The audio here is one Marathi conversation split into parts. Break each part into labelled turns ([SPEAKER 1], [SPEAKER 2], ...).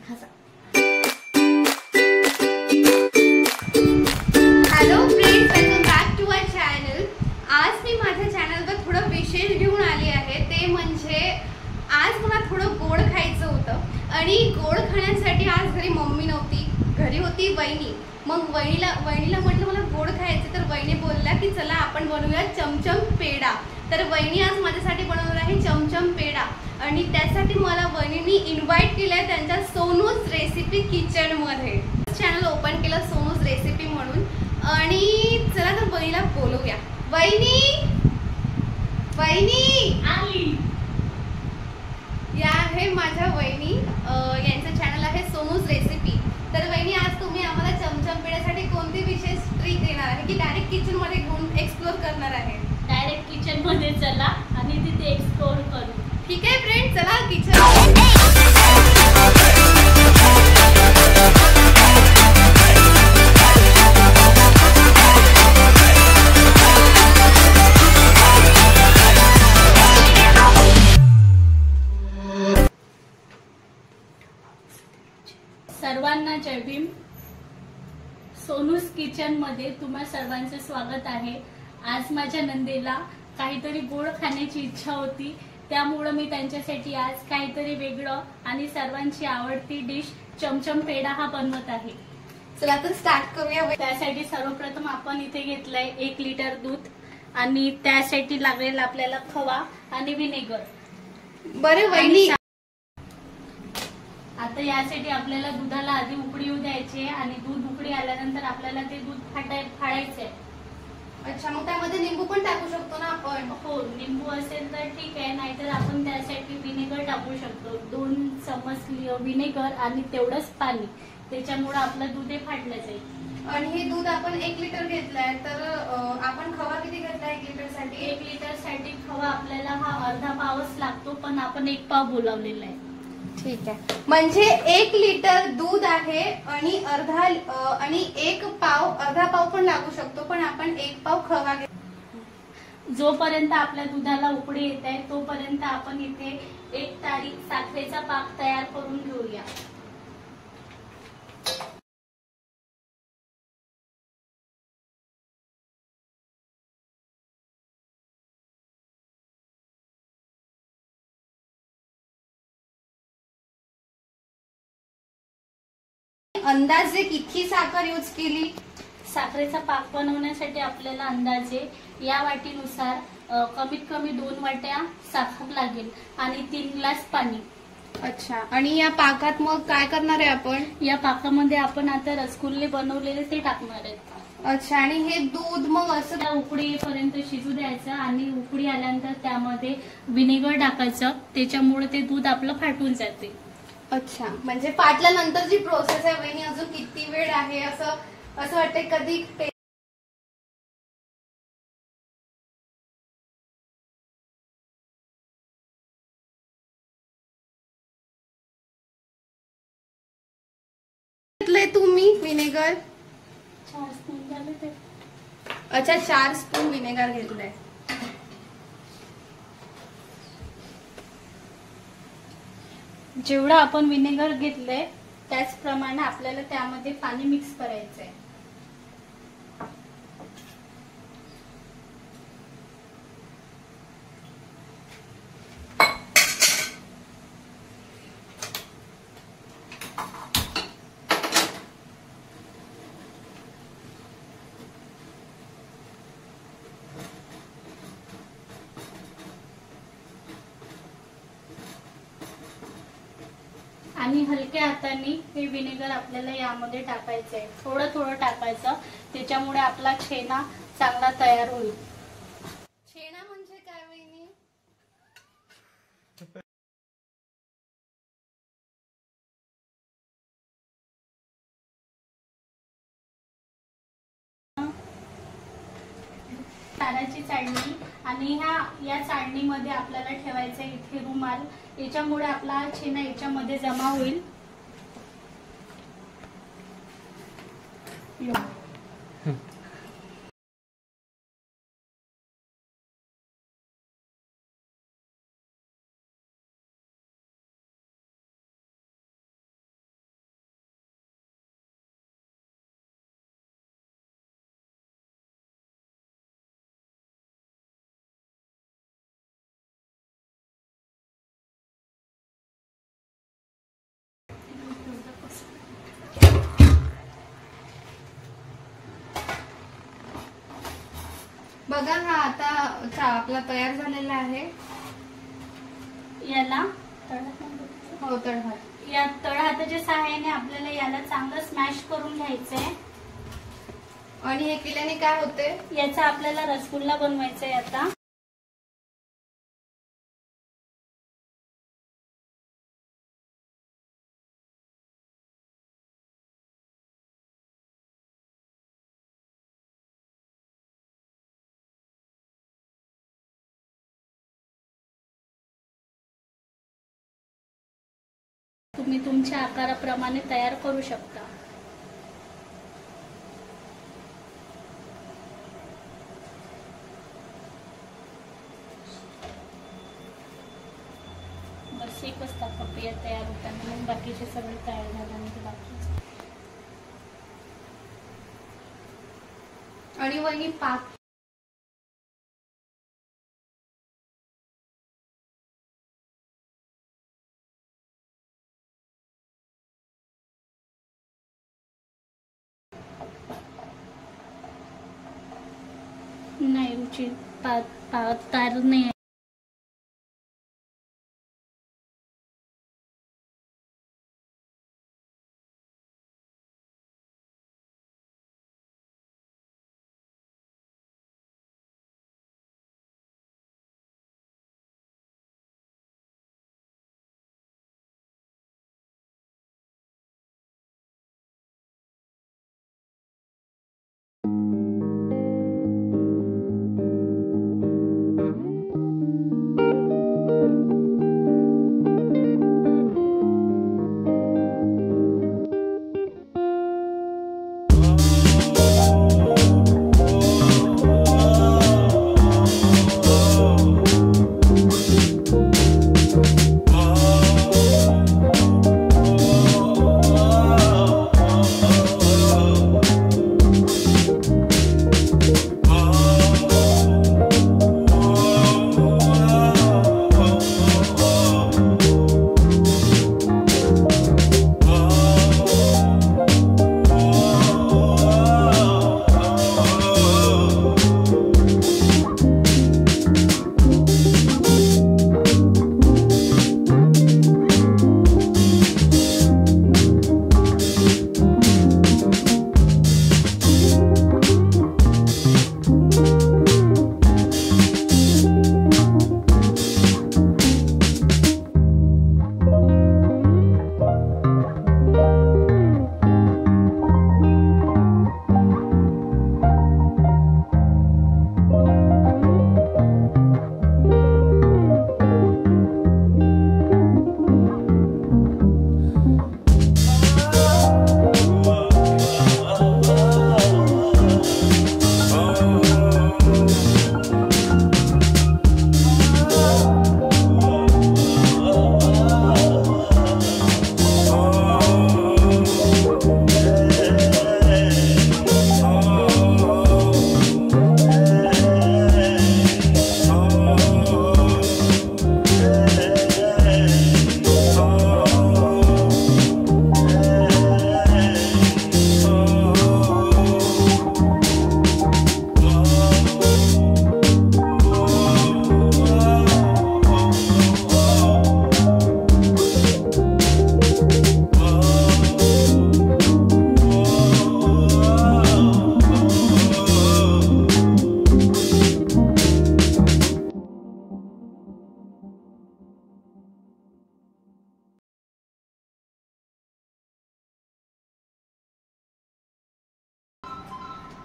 [SPEAKER 1] Hello friends, welcome back to our channel. आज मी माझ्या चॅनलवर थोडं विशेष घेऊन आली आहे। ते म्हणजे आज मला थोडं गोड खायचं होतं आणि गोड खाण्यासाठी आज घरी मम्मी नव्हती, घरी होती वहिनी। मग वहिनीला म्हटलं मला गोड खायचं, तर वहिनी बोलल्या की चला आपण बनवूया चमचम पेढा। तर वहिनी आज माझ्यासाठी बनवणार आहे चमचम पेढा आणि त्यासाठी मला वहिनींनी इन्व्हाइट केलंय त्यांच्या सोनूज रेसिपी किचन मध्ये। चॅनल ओपन केलं सोनूज रेसिपी म्हणून आणि चला तर वहिनीला बोलवूया। वहिनी वहिनी
[SPEAKER 2] आली।
[SPEAKER 1] या आहे माझ्या वहिनी, यांचं चॅनल आहे सोनूज रेसिपी। तर वहिनी आज तुम्ही आम्हाला चमचम पेढ्यासाठी कोणती विशेष ट्रिक देणार आहे की डायरेक्ट किचन मध्ये घेऊन एक्सप्लोर करणार आहे?
[SPEAKER 2] डायरेक्ट किचन मध्ये चला आणि तिथे एक्सप्लोर करू।
[SPEAKER 1] ठीक आहे फ्रेंड, चला किचन।
[SPEAKER 2] सर्वांना जय भीम। सोनूज किचन मध्ये तुम्हा सर्वांचे स्वागत आहे। आज माझ्या नंदेला काहीतरी गोड खाण्याची इच्छा होती, त्यामुळे मी त्यांच्यासाठी आज काहीतरी वेगळं आणि सर्वांची आवडती डिश चमचम पेढा हा बनवत आहे।
[SPEAKER 1] चला तर स्टार्ट करूया।
[SPEAKER 2] त्यासाठी सर्वप्रथम आपण इथे घेतलंय 1 लिटर दूध आणि त्यासाठी लागेल आपल्याला खवा आणि विनेगर।
[SPEAKER 1] बरे वहिनी,
[SPEAKER 2] आता यासाठी आपल्याला दुधाला आधी उकळी येऊ द्यायची आणि दूध उकळी आल्यानंतर आपल्याला ते दूध फाडायचे।
[SPEAKER 1] अच्छा, मग त्यामध्ये लिंबू पण टाकू शकतो ना आपण?
[SPEAKER 2] हो, लिंबू असेल तर ठीक आहे, नाहीतर आपण त्यासाठी विनेगर टाकू शकतो। 2 चमच विनेगर आणि तेवढंच पाणी, त्याच्यामुळे आपलं दूध हे फाटलं जाईल।
[SPEAKER 1] आणि हे दूध आपण 1 लिटर घेतलाय, तर आपण खवा किती घेतलाय 1 लिटर साठी?
[SPEAKER 2] 1 लिटर साठी खवा आपल्याला हा अर्धा पावच लागतो, पण आपण 1 पाव बोलावलेला आहे।
[SPEAKER 1] ठीक आहे, म्हणजे 1 लिटर दूध आहे आणि अर्धा पाव पण लागू शकतो, पण आपण 1 पाव खवा घेतो।
[SPEAKER 2] जोपर्यंत आपल्या दुधाला उकळी येत आहे तोपर्यंत आपण इथे 1 तारी साखरेचा पाक तयार करून घेऊया।
[SPEAKER 1] अंदाजे किती साखर यूज केली?
[SPEAKER 2] साखरेचा पाक बनवण्यासाठी आपल्याला अंदाजे या वाटीनुसार कमीत कमी 2 वाट्या साखर लागेल आणि 3 ग्लास पाणी।
[SPEAKER 1] अच्छा, आणि या पाकात मग काय करणार आहे आपण?
[SPEAKER 2] या पाकामध्ये आपण आता रसगुल्ले बनवलेले ते टाकणार आहेत।
[SPEAKER 1] अच्छा, आणि हे दूध मग असं
[SPEAKER 2] उकळी येईपर्यंत शिजू द्यायचं आणि उकळी आल्यानंतर त्यामध्ये विनेगर टाकायचं, त्याच्यामुळे ते दूध आपलं फाटून जाते।
[SPEAKER 1] अच्छा, म्हणजे फाटल्यानंतरची प्रोसेस आहे वहिनी, अजून किती वेळ आहे असं वाटतंय कधी? घेतलंय तुम्ही विनेगर?
[SPEAKER 2] 4 स्पून झाले ते।
[SPEAKER 1] अच्छा, 4 स्पून विनेगर घेतलंय।
[SPEAKER 2] जेवढं आपण विनेगर घेतलंय त्याचप्रमाणे आपल्याला त्यामध्ये पाणी मिक्स करायचंय। आणि हलक्या हाताने हे विनेगर आपल्याला यामध्ये टाकायचं आहे, थोडं थोडं टाकायचं, त्याच्यामुळे आपला छेना चांगला तयार होईल।
[SPEAKER 1] छेना म्हणजे काय वहिनी?
[SPEAKER 2] ताराची चाळणी आणि या चाळणीमध्ये आपल्याला ठेवायचं आहे इथे रुमाल, याच्यामुळे आपला छेना याच्यामध्ये जमा होईल।
[SPEAKER 1] बघा हा आता आपला तयार झालेला आहे.
[SPEAKER 2] याला
[SPEAKER 1] हो तळहात.
[SPEAKER 2] या तळहाताच्या सहाय्याने आपल्याला याला चांगलं स्मॅश करून घ्यायचंय.
[SPEAKER 1] आणि हे केल्याने काय होते,
[SPEAKER 2] याचा आपल्याला रसगुल्ला बनवायचा आहे आता. तुम्ही तुमच्या आकाराप्रमाणे तयार करू शकता. बस एकच प्रक्रिया तयार होताना मग बाकीचे सगळे तयार झाल्यानंतर बाकीचे.
[SPEAKER 1] आणि वहिनी पाक
[SPEAKER 2] नाही रुची तार नाही.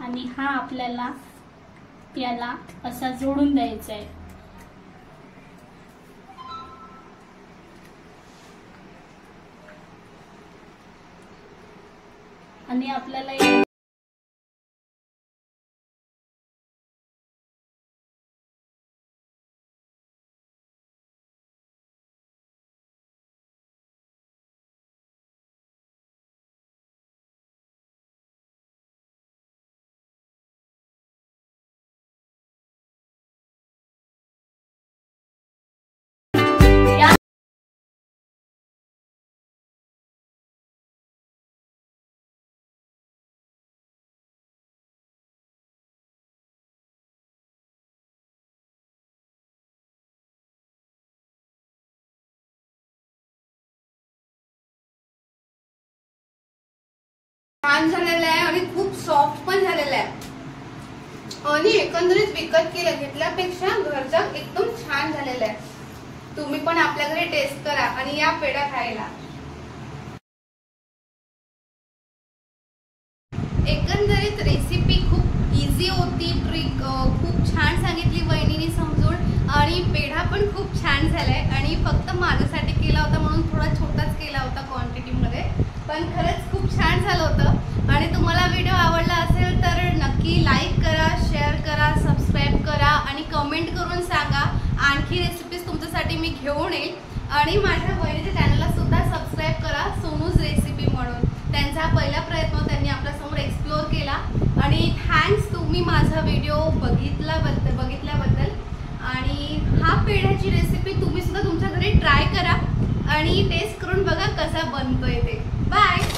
[SPEAKER 2] आणि हा आपल्याला याला असा जोडून द्यायचा आहे. आणि आपल्याला
[SPEAKER 1] छान झालेला आहे आणि खूप सॉफ्ट पण झालेला आहे आणि एकंदरीत विकत घेतल्यापेक्षा घरचा एकदम छान झालेला आहे. तुम्ही पण आपल्या घरी टेस्ट करा आणि या पेढा खायला. एकंदरीत रेसिपी खूप इझी होती, ट्रिक खूप छान सांगितली वहिनीने समजून आणि पेढा पण खूप छान झालाय आणि फक्त माझ्यासाठी केला होता म्हणून थोडा छोटाच केला होता क्वांटिटीमध्ये, पण खरंच खूप छान झालं होतं. आणि तुम्हाला व्हिडिओ आवडला असेल तर नक्की लाईक करा, शेअर करा, सबस्क्राईब करा आणि कमेंट करून सांगा. आणखी रेसिपीज तुमच्यासाठी मी घेऊन येईल. आणि माझ्या वहिनीच्या चॅनलला सुद्धा सबस्क्राईब करा, सोनूज रेसिपी म्हणून. त्यांचा पहिला प्रयत्न त्यांनी आपल्यासमोर एक्सप्लोर केला आणि थँक्स तुम्ही माझा व्हिडिओ बघितल्याबद्दल. आणि हा पेढ्याची रेसिपी तुम्ही सुद्धा तुमच्या घरी ट्राय करा आणि टेस्ट करून बघा कसा बनतोय ते. बाय.